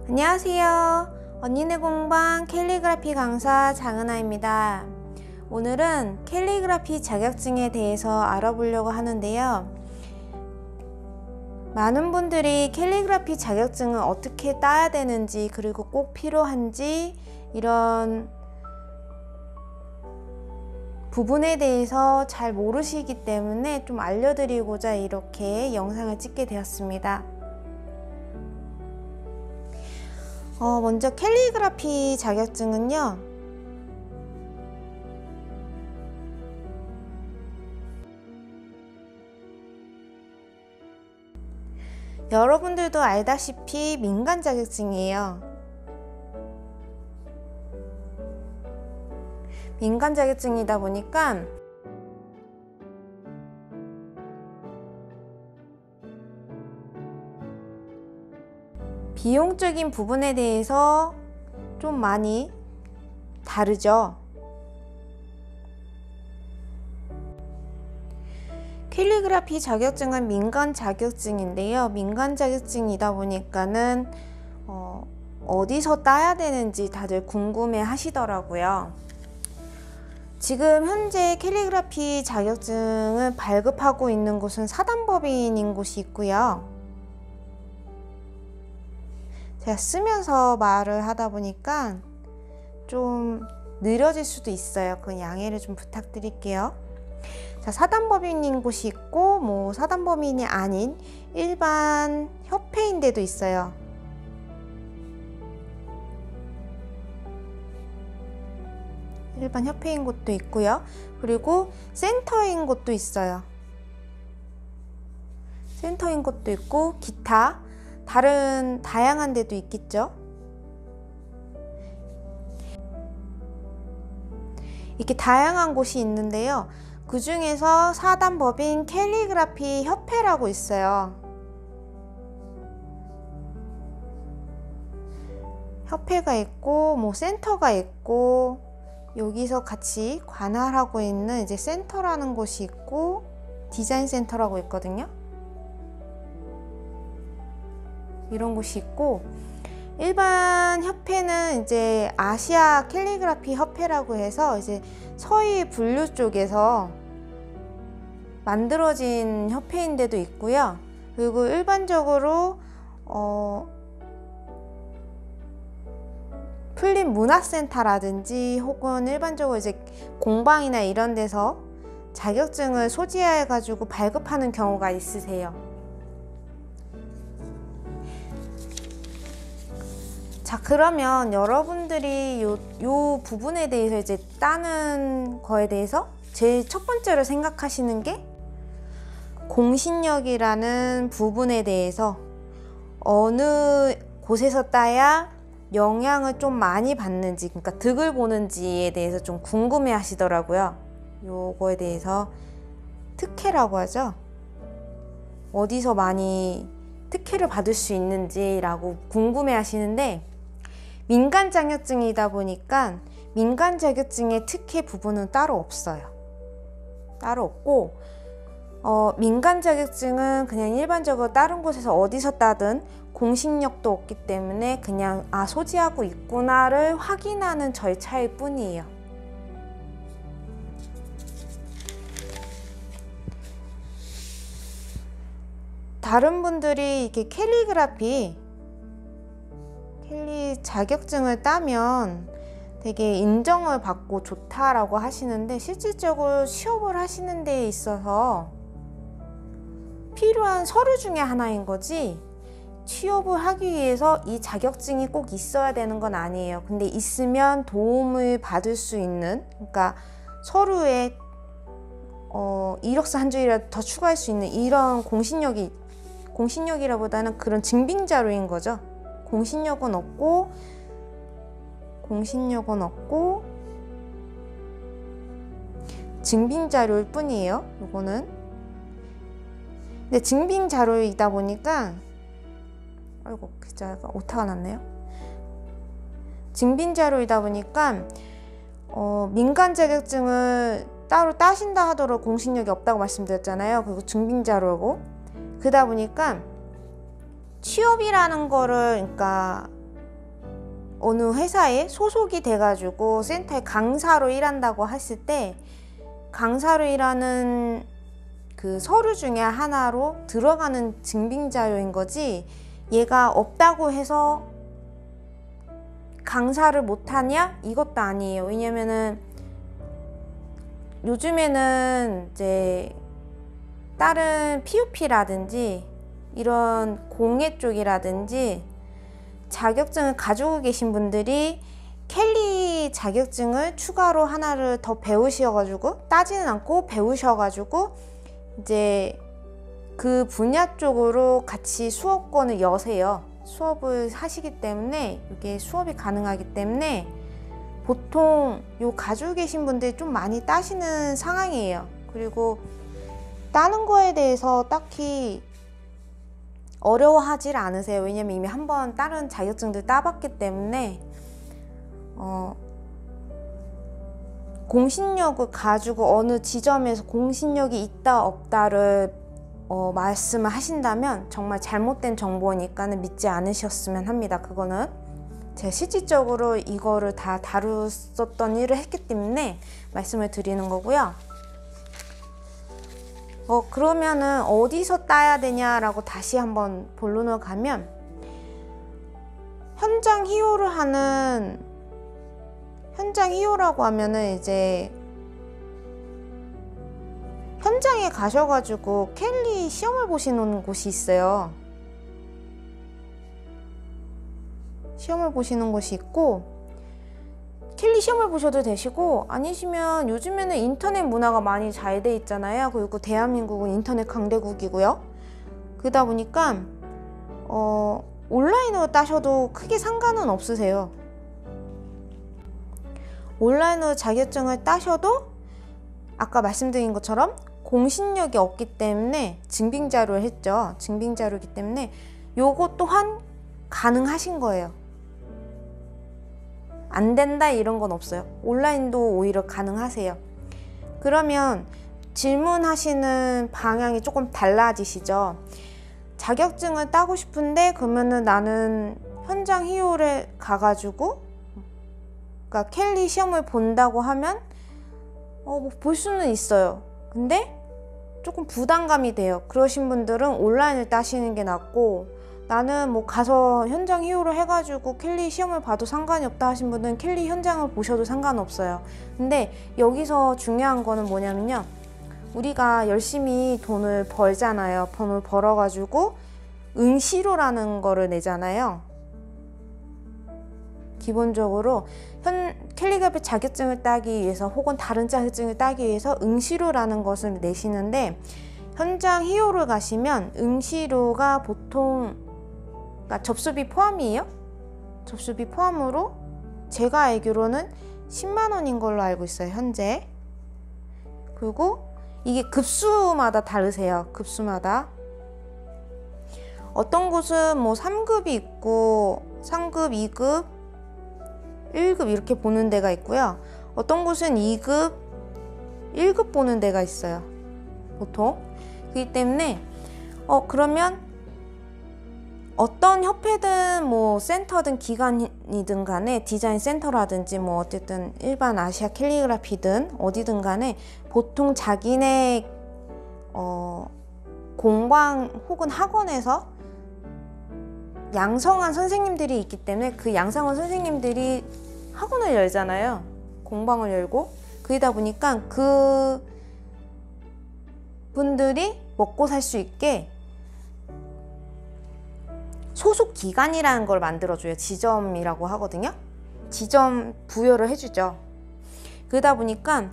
안녕하세요. 언니네 공방 캘리그라피 강사 장은아입니다. 오늘은 캘리그라피 자격증에 대해서 알아보려고 하는데요. 많은 분들이 캘리그라피 자격증은 어떻게 따야 되는지, 그리고 꼭 필요한지, 이런 부분에 대해서 잘 모르시기 때문에 좀 알려드리고자 이렇게 영상을 찍게 되었습니다. 먼저 캘리그라피 자격증은요, 여러분들도 알다시피 민간 자격증이에요. 민간 자격증이다 보니까 비용적인 부분에 대해서 좀 많이 다르죠. 캘리그라피 자격증은 민간 자격증인데요. 민간 자격증이다 보니까는 어디서 따야 되는지 다들 궁금해 하시더라고요. 지금 현재 캘리그라피 자격증을 발급하고 있는 곳은 사단법인인 곳이 있고요. 제가 쓰면서 말을 하다 보니까 좀 느려질 수도 있어요. 그 양해를 좀 부탁드릴게요. 자, 사단법인인 곳이 있고, 사단법인이 아닌 일반 협회인 데도 있어요. 일반 협회인 곳도 있고요. 그리고 센터인 곳도 있어요. 센터인 곳도 있고, 기타 다른 다양한 데도 있겠죠. 이렇게 다양한 곳이 있는데요. 그 중에서 사단법인 캘리그라피 협회라고 있어요. 협회가 있고, 센터가 있고, 여기서 같이 관할하고 있는 이제 센터라는 곳이 있고, 디자인 센터라고 있거든요. 이런 곳이 있고, 일반 협회는 이제 아시아 캘리그라피 협회라고 해서 이제 서희 분류 쪽에서 만들어진 협회인 데도 있고요. 그리고 일반적으로 풀립 문화센터라든지 혹은 일반적으로 이제 공방이나 이런 데서 자격증을 소지해 가지고 발급하는 경우가 있으세요. 자, 그러면 여러분들이 요 부분에 대해서 이제 따는 거에 대해서 제일 첫 번째로 생각하시는 게 공신력이라는 부분에 대해서 어느 곳에서 따야 영향을 좀 많이 받는지, 그러니까 득을 보는지에 대해서 좀 궁금해 하시더라고요. 요거에 대해서 특혜라고 하죠. 어디서 많이 특혜를 받을 수 있는지라고 궁금해 하시는데, 민간 자격증이다 보니까 민간 자격증의 특혜 부분은 따로 없어요. 따로 없고, 민간 자격증은 그냥 일반적으로 다른 곳에서 어디서 따든 공신력도 없기 때문에 그냥 소지하고 있구나를 확인하는 절차일 뿐이에요. 다른 분들이 이렇게 캘리 자격증을 따면 되게 인정을 받고 좋다라고 하시는데, 실질적으로 취업을 하시는 데 있어서 필요한 서류 중에 하나인 거지, 취업을 하기 위해서 이 자격증이 꼭 있어야 되는 건 아니에요. 근데 있으면 도움을 받을 수 있는, 그러니까 서류에 이력서 한 줄이라도 더 추가할 수 있는 이런 공신력이라보다는 그런 증빙자료인 거죠. 공신력은 없고 증빙자료일 뿐이에요. 요거는. 근데 증빙자료이다 보니까, 아이고, 글자가 오타가 났네요. 증빙자료이다 보니까 민간 자격증을 따로 따신다 하더라도 공신력이 없다고 말씀드렸잖아요. 그리고 증빙자료고, 그러다 보니까 취업이라는 거를, 그러니까 어느 회사에 소속이 돼가지고 센터에 강사로 일한다고 했을 때 강사로 일하는 그 서류 중에 하나로 들어가는 증빙자료인 거지, 얘가 없다고 해서 강사를 못하냐? 이것도 아니에요. 왜냐면은 요즘에는 이제 다른 PUP라든지 이런 공예 쪽이라든지 자격증을 가지고 계신 분들이 켈리 자격증을 추가로 하나를 더 배우셔가지고, 따지는 않고 배우셔가지고 이제 그 분야 쪽으로 같이 수업권을 여세요. 수업을 하시기 때문에 이게 수업이 가능하기 때문에 보통 요 가지고 계신 분들이 좀 많이 따시는 상황이에요. 그리고 따는 거에 대해서 딱히 어려워하지 않으세요. 왜냐면 이미 한번 다른 자격증들 따봤기 때문에 공신력을 가지고 어느 지점에서 공신력이 있다 없다를 말씀을 하신다면 정말 잘못된 정보니까는 믿지 않으셨으면 합니다. 그거는 제가 실질적으로 이거를 다 다뤘었던 일을 했기 때문에 말씀을 드리는 거고요. 그러면은 어디서 따야 되냐라고 다시 한번 본론을 가면, 현장 희요라고 하면은 이제 현장에 가셔가지고 켈리 시험을 보시는 곳이 있어요. 시험을 보시는 곳이 있고, 켈리 시험을 보셔도 되시고, 아니시면 요즘에는 인터넷 문화가 많이 잘 돼 있잖아요. 그리고 대한민국은 인터넷 강대국이고요. 그러다 보니까 온라인으로 따셔도 크게 상관은 없으세요. 온라인으로 자격증을 따셔도 아까 말씀드린 것처럼 공신력이 없기 때문에 증빙자료를 했죠. 증빙자료이기 때문에 요거 또한 가능하신 거예요. 안 된다 이런 건 없어요. 온라인도 오히려 가능하세요. 그러면 질문하시는 방향이 조금 달라지시죠. 자격증을 따고 싶은데 그러면은 나는 현장 희요를 가가지고, 그러니까 켈리 시험을 본다고 하면 뭐 볼 수는 있어요. 근데 조금 부담감이 돼요. 그러신 분들은 온라인을 따시는 게 낫고, 나는 뭐 가서 현장 희요를 해가지고 켈리 시험을 봐도 상관이 없다 하신 분은 켈리 현장을 보셔도 상관없어요. 근데 여기서 중요한 거는 뭐냐면요, 우리가 열심히 돈을 벌잖아요. 돈을 벌어가지고 응시료라는 거를 내잖아요. 기본적으로 캘리그래피 자격증을 따기 위해서 혹은 다른 자격증을 따기 위해서 응시료라는 것을 내시는데, 현장 희요를 가시면 응시료가 보통, 그러니까 접수비 포함이에요. 접수비 포함으로 제가 알기로는 10만 원인 걸로 알고 있어요, 현재. 그리고 이게 급수마다 다르세요. 급수마다. 어떤 곳은 뭐 3급이 있고 3급, 2급, 1급 이렇게 보는 데가 있고요. 어떤 곳은 2급, 1급 보는 데가 있어요. 보통. 그렇기 때문에 그러면 어떤 협회든 뭐 센터든 기관이든 간에, 디자인 센터라든지 뭐 어쨌든 일반 아시아 캘리그라피든 어디든 간에 보통 자기네 공방 혹은 학원에서 양성한 선생님들이 있기 때문에 그 양성한 선생님들이 학원을 열잖아요. 공방을 열고. 그러다 보니까 그 분들이 먹고 살 수 있게 소속 기관이라는 걸 만들어줘요. 지점이라고 하거든요. 지점 부여를 해주죠. 그러다 보니까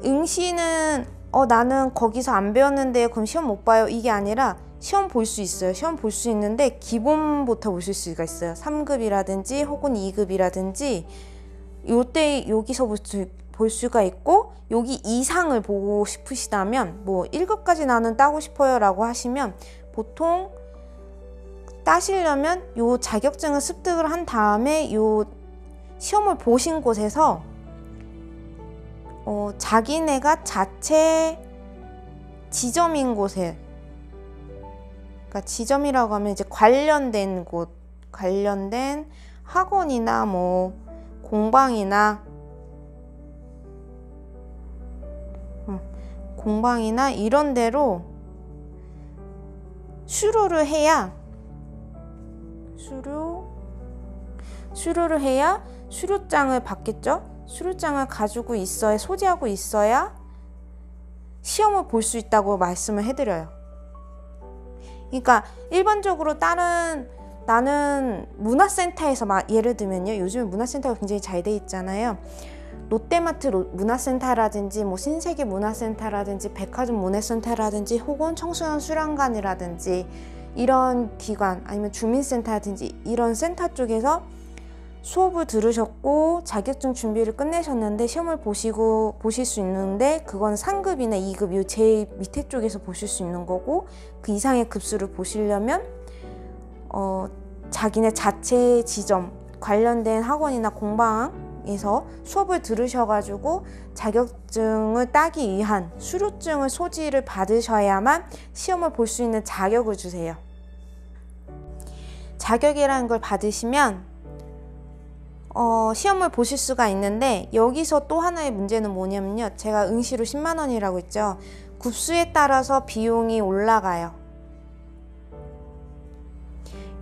응시는 나는 거기서 안 배웠는데 그럼 시험 못 봐요, 이게 아니라 시험 볼 수 있어요. 시험 볼 수 있는데 기본부터 보실 수가 있어요. 3급이라든지 혹은 2급이라든지 요때 여기서 볼 수가 있고, 여기 이상을 보고 싶으시다면 뭐 1급까지 나는 따고 싶어요 라고 하시면, 보통 따시려면 요 자격증을 습득을 한 다음에 요 시험을 보신 곳에서 자기네가 자체 지점인 곳에, 그러니까 지점이라고 하면 이제 관련된 곳, 관련된 학원이나 뭐 공방이나 이런 데로 수료를 해야 수료장을 받겠죠. 수료장을 가지고 있어야, 소지하고 있어야 시험을 볼 수 있다고 말씀을 해드려요. 그러니까 일반적으로 나는 문화센터에서 예를 들면요, 요즘 문화센터가 굉장히 잘 돼 있잖아요. 롯데마트 문화센터라든지 뭐 신세계 문화센터라든지 백화점 문화센터라든지 혹은 청소년 수련관이라든지 이런 기관, 아니면 주민센터라든지 이런 센터 쪽에서 수업을 들으셨고 자격증 준비를 끝내셨는데 시험을 보실 수 있는데, 그건 상급이나 2급 요 제일 밑에 쪽에서 보실 수 있는 거고, 그 이상의 급수를 보시려면 자기네 자체 지점 관련된 학원이나 공방에서 수업을 들으셔가지고 자격증을 따기 위한 수료증을 소지를 받으셔야만 시험을 볼 수 있는 자격을 주세요. 자격이라는 걸 받으시면 시험을 보실 수가 있는데, 여기서 또 하나의 문제는 뭐냐면요, 제가 응시로 10만 원이라고 했죠. 급수에 따라서 비용이 올라가요.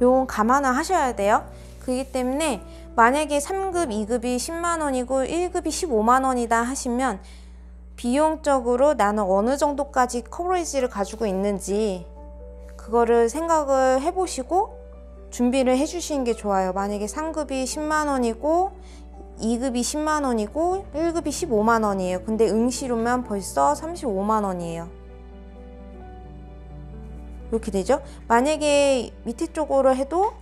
요건 감안을 하셔야 돼요. 그렇기 때문에 만약에 3급, 2급이 10만 원이고 1급이 15만 원이다 하시면 비용적으로 나는 어느 정도까지 커버리지를 가지고 있는지 그거를 생각을 해보시고 준비를 해주시는 게 좋아요. 만약에 3급이 10만 원이고 2급이 10만 원이고 1급이 15만 원이에요. 근데 응시료만 벌써 35만 원이에요. 이렇게 되죠. 만약에 밑에 쪽으로 해도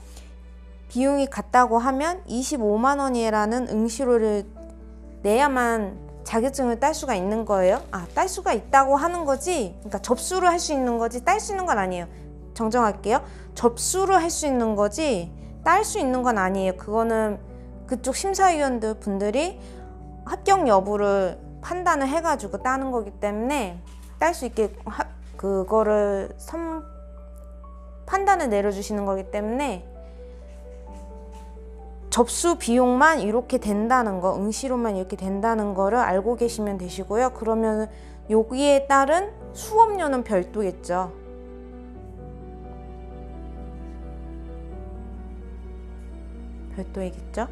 비용이 같다고 하면 25만 원이라는 응시료를 내야만 자격증을 딸 수가 있는 거예요. 딸 수가 있다고 하는 거지, 그러니까 접수를 할 수 있는 거지 딸 수 있는 건 아니에요. 정정할게요. 접수를 할 수 있는 거지 딸 수 있는 건 아니에요. 그거는 그쪽 심사위원들 분들이 합격 여부를 판단을 해가지고 따는 거기 때문에 딸 수 있게 그거를 판단을 내려주시는 거기 때문에 접수 비용만 이렇게 된다는 거, 응시료만 이렇게 된다는 거를 알고 계시면 되시고요. 그러면 여기에 따른 수업료는 별도겠죠. 별도이겠죠.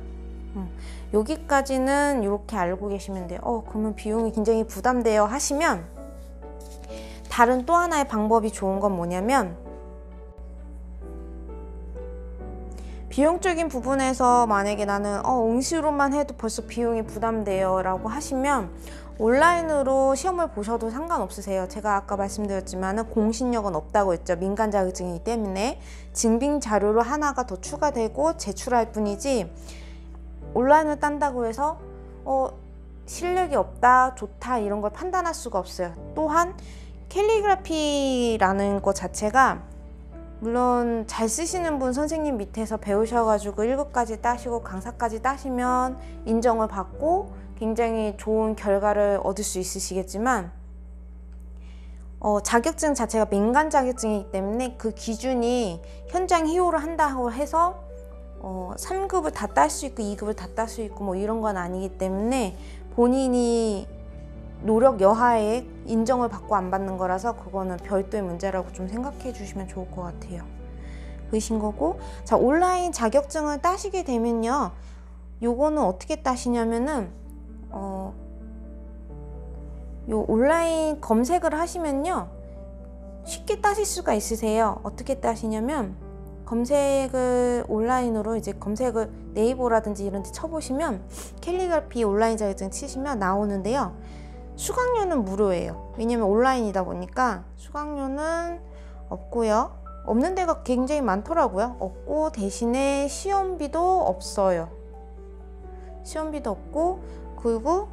여기까지는 이렇게 알고 계시면 돼요. 그러면 비용이 굉장히 부담돼요 하시면, 다른 또 하나의 방법이 좋은 건 뭐냐면, 비용적인 부분에서 만약에 나는 응시로만 해도 벌써 비용이 부담돼요 라고 하시면 온라인으로 시험을 보셔도 상관없으세요. 제가 아까 말씀드렸지만 공신력은 없다고 했죠. 민간 자격증이기 때문에 증빙 자료로 하나가 더 추가되고 제출할 뿐이지, 온라인을 딴다고 해서 실력이 없다, 좋다 이런 걸 판단할 수가 없어요. 또한 캘리그라피라는 것 자체가 물론 잘 쓰시는 분 선생님 밑에서 배우셔가지고 1급까지 따시고 강사까지 따시면 인정을 받고 굉장히 좋은 결과를 얻을 수 있으시겠지만, 자격증 자체가 민간 자격증이기 때문에 그 기준이 현장 희호를 한다고 해서 3급을 다 딸 수 있고 2급을 다 딸 수 있고 뭐 이런 건 아니기 때문에 본인이 노력 여하에 인정을 받고 안 받는 거라서 그거는 별도의 문제라고 좀 생각해 주시면 좋을 것 같아요. 그러신 거고, 자, 온라인 자격증을 따시게 되면요, 요거는 어떻게 따시냐면은 요 온라인 검색을 하시면요 쉽게 따실 수가 있으세요. 어떻게 따시냐면, 검색을 온라인으로 이제 검색을 네이버라든지 이런 데 쳐보시면 캘리그라피 온라인 자격증 치시면 나오는데요, 수강료는 무료예요. 왜냐면 온라인이다 보니까 수강료는 없고요. 없는 데가 굉장히 많더라고요. 없고 대신에 시험비도 없어요. 시험비도 없고, 그리고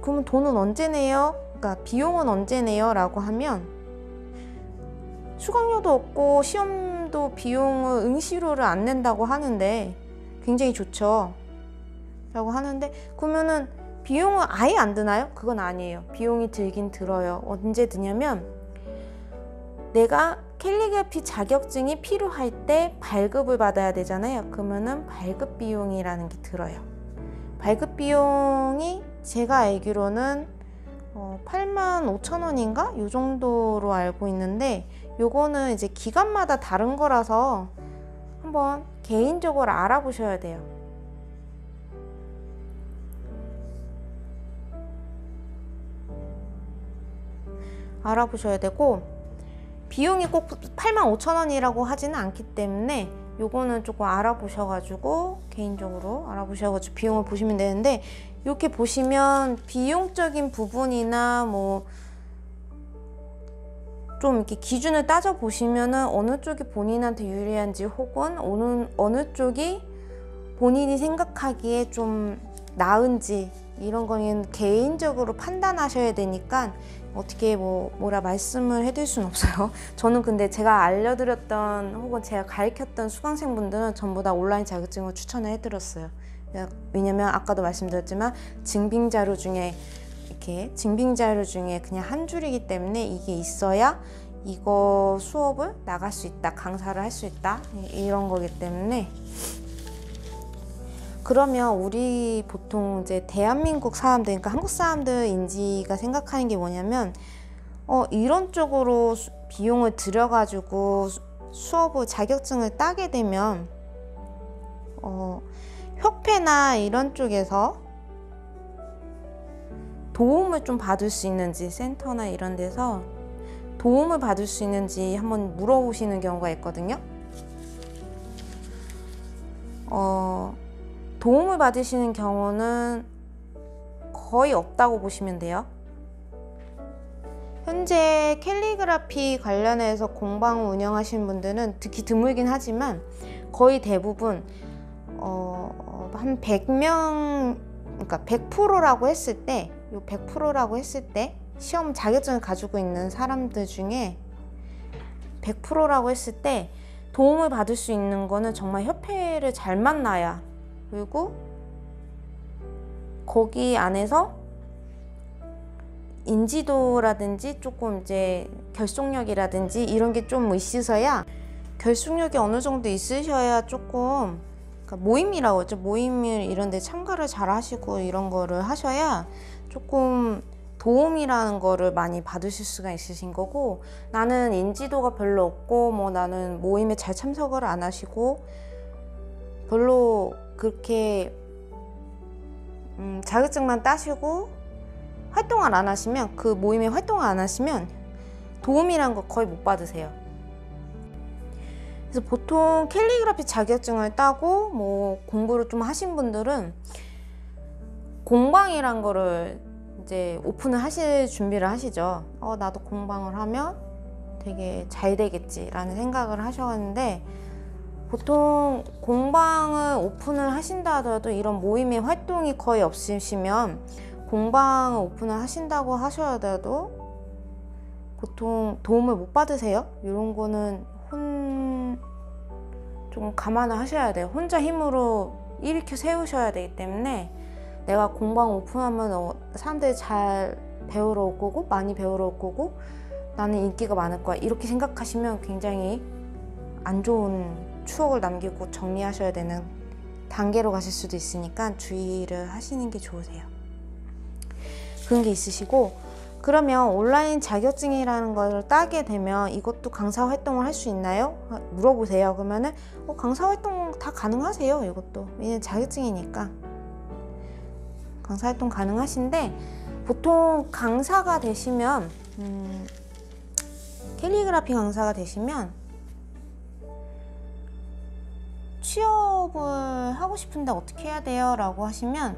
그러면 돈은 언제 내요? 그러니까 비용은 언제 내요? 라고 하면 수강료도 없고 시험도 비용을 응시료를 안 낸다고 하는데 굉장히 좋죠 라고 하는데, 그러면은 비용은 아예 안 드나요? 그건 아니에요. 비용이 들긴 들어요. 언제 드냐면 내가 캘리그라피 자격증이 필요할 때 발급을 받아야 되잖아요. 그러면은 발급 비용이라는 게 들어요. 발급 비용이 제가 알기로는 85,000원인가? 요 정도로 알고 있는데, 요거는 이제 기관마다 다른 거라서 한번 개인적으로 알아보셔야 돼요. 알아보셔야 되고, 비용이 꼭 85,000원이라고 하지는 않기 때문에 요거는 조금 알아보셔가지고, 개인적으로 알아보셔가지고 비용을 보시면 되는데, 이렇게 보시면 비용적인 부분이나 뭐 좀 이렇게 기준을 따져 보시면은 어느 쪽이 본인한테 유리한지, 혹은 어느 쪽이 본인이 생각하기에 좀 나은지, 이런 거는 개인적으로 판단하셔야 되니까 어떻게 뭐라 말씀을 해드릴 수는 없어요. 저는 근데 제가 알려드렸던 혹은 제가 가르쳤던 수강생분들은 전부 다 온라인 자격증을 추천을 해드렸어요. 왜냐면 아까도 말씀드렸지만 증빙자료 중에 그냥 한 줄이기 때문에 이게 있어야 이거 수업을 나갈 수 있다, 강사를 할 수 있다, 이런 거기 때문에. 그러면 우리 보통 이제 대한민국 사람들, 그러니까 한국 사람들 인지가 생각하는 게 뭐냐면, 이런 쪽으로 비용을 들여가지고 수업을 자격증을 따게 되면 협회나 이런 쪽에서 도움을 좀 받을 수 있는지, 센터나 이런 데서 도움을 받을 수 있는지 한번 물어보시는 경우가 있거든요. 도움을 받으시는 경우는 거의 없다고 보시면 돼요. 현재 캘리그라피 관련해서 공방을 운영하시는 분들은 특히 드물긴 하지만 거의 대부분 한 100명, 그러니까 100%라고 했을 때, 100%라고 했을 때 시험 자격증을 가지고 있는 사람들 중에 100%라고 했을 때 도움을 받을 수 있는 거는 정말 협회를 잘 만나야, 그리고 거기 안에서 인지도라든지 조금 이제 결속력이라든지 이런 게 좀 있으셔야, 결속력이 어느 정도 있으셔야 조금, 그러니까 모임이라고 하죠. 모임을 이런 데 참가를 잘 하시고 이런 거를 하셔야 조금 도움이라는 거를 많이 받으실 수가 있으신 거고, 나는 인지도가 별로 없고 뭐 나는 모임에 잘 참석을 안 하시고 별로 그렇게 자격증만 따시고 활동을 안 하시면, 그 모임에 활동을 안 하시면 도움이란 거 거의 못 받으세요. 그래서 보통 캘리그라피 자격증을 따고 뭐 공부를 좀 하신 분들은 공방이란 거를 이제 오픈을 하실 준비를 하시죠. 나도 공방을 하면 되게 잘 되겠지 라는 생각을 하셨는데, 보통 공방을 오픈을 하신다 하더라도 이런 모임의 활동이 거의 없으시면 공방을 오픈을 하신다고 하셔도 보통 도움을 못 받으세요. 이런 거는 좀 감안을 하셔야 돼요. 혼자 힘으로 일으켜 세우셔야 되기 때문에, 내가 공방 오픈하면 사람들이 잘 배우러 올 거고 많이 배우러 올 거고 나는 인기가 많을 거야, 이렇게 생각하시면 굉장히 안 좋은 추억을 남기고 정리하셔야 되는 단계로 가실 수도 있으니까 주의를 하시는 게 좋으세요. 그런 게 있으시고, 그러면 온라인 자격증이라는 걸 따게 되면 이것도 강사 활동을 할 수 있나요? 물어보세요. 그러면은 강사 활동 다 가능하세요. 이것도 왜냐면 자격증이니까 강사 활동 가능하신데, 보통 강사가 되시면 캘리그라피 강사가 되시면 취업을 하고 싶은데 어떻게 해야 돼요? 라고 하시면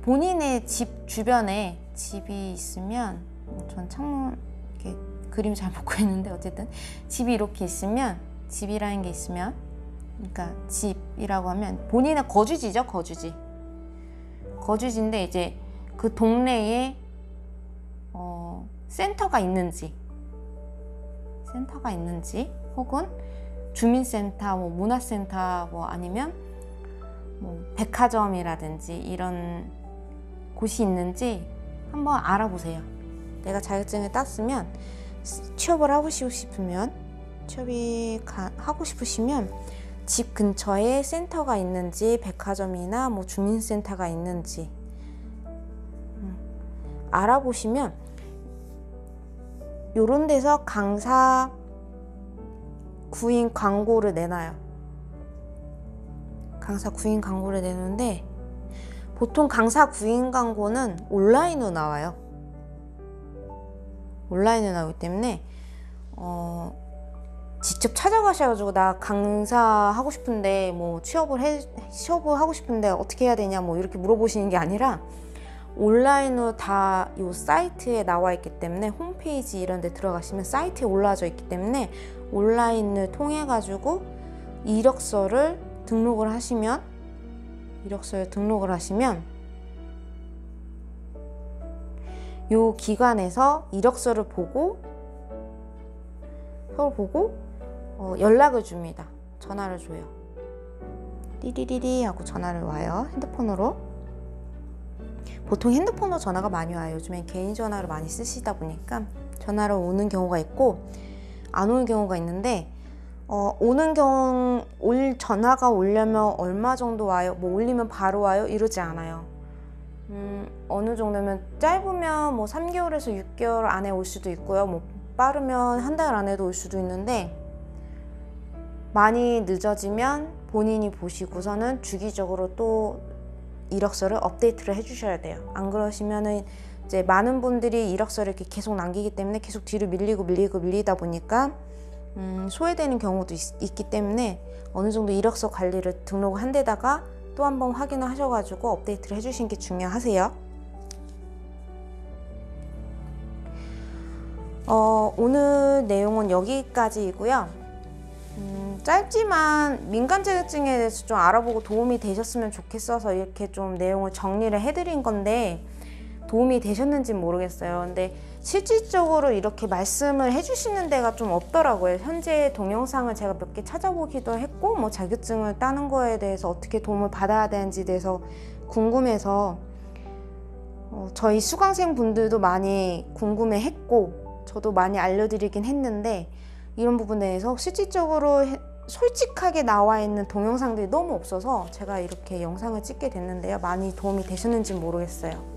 본인의 집 주변에 집이 있으면, 전 창문 이렇게 그림 잘 못 그리는데 어쨌든 집이 이렇게 있으면, 집이라는 게 있으면, 그러니까 집이라고 하면 본인의 거주지죠. 거주지인데 이제 그 동네에 센터가 있는지 혹은 주민센터, 뭐 문화센터, 뭐 아니면 뭐 백화점이라든지 이런 곳이 있는지 한번 알아보세요. 내가 자격증을 땄으면 취업을 하고 싶으면 하고 싶으시면 집 근처에 센터가 있는지 백화점이나 뭐 주민센터가 있는지 알아보시면 요런 데서 강사 구인 광고를 내놔요. 강사 구인 광고를 내는데 보통 강사 구인 광고는 온라인으로 나와요. 온라인으로 나오기 때문에 직접 찾아가셔가지고 나 강사 하고 싶은데 뭐 취업을 하고 싶은데 어떻게 해야 되냐 뭐 이렇게 물어보시는 게 아니라 온라인으로 다 요 사이트에 나와 있기 때문에 홈페이지 이런 데 들어가시면 사이트에 올라져 있기 때문에 온라인을 통해 가지고 이력서를 등록을 하시면 요 기관에서 이력서를 보고 연락을 줍니다. 전화를 줘요. 띠리리리 하고 전화를 와요. 핸드폰으로. 보통 핸드폰으로 전화가 많이 와요. 요즘엔 개인 전화를 많이 쓰시다 보니까 전화로 오는 경우가 있고 안 오는 경우가 있는데 전화가 오려면 얼마 정도 와요? 뭐 올리면 바로 와요? 이러지 않아요. 어느 정도면 짧으면 뭐 3개월에서 6개월 안에 올 수도 있고요. 뭐 빠르면 한 달 안에도 올 수도 있는데 많이 늦어지면 본인이 보시고서는 주기적으로 또 이력서를 업데이트를 해주셔야 돼요. 안 그러시면은 이제 많은 분들이 이력서를 이렇게 계속 남기기 때문에 계속 뒤로 밀리다 보니까 소외되는 경우도 있기 때문에 어느 정도 이력서 관리를 등록한 데다가 또 한번 확인을 하셔가지고 업데이트를 해주시는 게 중요하세요. 오늘 내용은 여기까지이고요. 짧지만 민간 자격증에 대해서 좀 알아보고 도움이 되셨으면 좋겠어서 이렇게 좀 내용을 정리를 해드린 건데 도움이 되셨는지 모르겠어요. 근데 실질적으로 이렇게 말씀을 해주시는 데가 좀 없더라고요. 현재 동영상을 제가 몇 개 찾아보기도 했고 뭐 자격증을 따는 거에 대해서 어떻게 도움을 받아야 되는지에 대해서 궁금해서 저희 수강생 분들도 많이 궁금해 했고 저도 많이 알려드리긴 했는데 이런 부분에 대해서 실질적으로 솔직하게 나와 있는 동영상들이 너무 없어서 제가 이렇게 영상을 찍게 됐는데요. 많이 도움이 되셨는지 모르겠어요.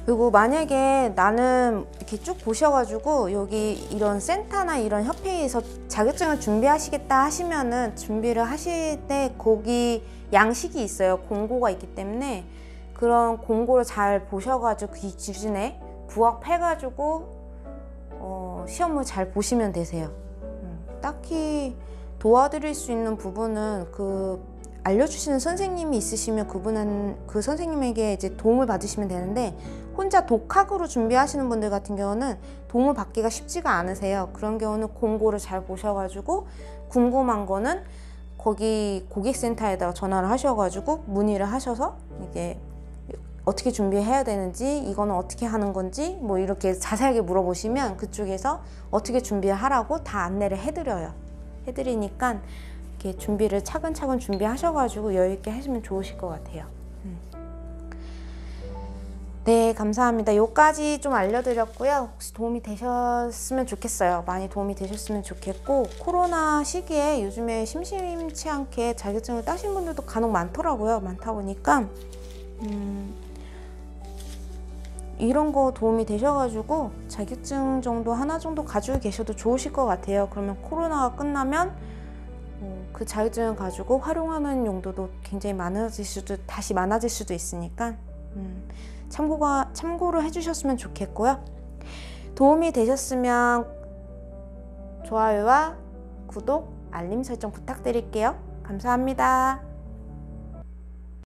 그리고 만약에 나는 이렇게 쭉 보셔가지고 여기 이런 센터나 이런 협회에서 자격증을 준비하시겠다 하시면은 준비를 하실 때 거기 양식이 있어요. 공고가 있기 때문에 그런 공고를 잘 보셔가지고 그 기준에 부합해가지고 시험을 잘 보시면 되세요. 딱히 도와드릴 수 있는 부분은 알려주시는 선생님이 있으시면 그 선생님에게 이제 도움을 받으시면 되는데 혼자 독학으로 준비하시는 분들 같은 경우는 도움을 받기가 쉽지가 않으세요. 그런 경우는 공고를 잘 보셔가지고 궁금한 거는 거기 고객센터에다가 전화를 하셔가지고 문의를 하셔서 이게 어떻게 준비해야 되는지 이거는 어떻게 하는 건지 뭐 이렇게 자세하게 물어보시면 그쪽에서 어떻게 준비를 하라고 다 안내를 해드리니까 이렇게 준비를 차근차근 준비하셔가지고 여유있게 하시면 좋으실 것 같아요. 네, 감사합니다. 여기까지 좀 알려드렸고요. 혹시 도움이 되셨으면 좋겠어요. 많이 도움이 되셨으면 좋겠고 코로나 시기에 요즘에 심심치 않게 자격증을 따신 분들도 간혹 많더라고요. 많다 보니까 이런 거 도움이 되셔가지고 자격증 정도 하나 정도 가지고 계셔도 좋으실 것 같아요. 그러면 코로나가 끝나면 그 자격증을 가지고 활용하는 용도도 굉장히 다시 많아질 수도 있으니까 참고를 해주셨으면 좋겠고요. 도움이 되셨으면 좋아요와 구독, 알림 설정 부탁드릴게요. 감사합니다.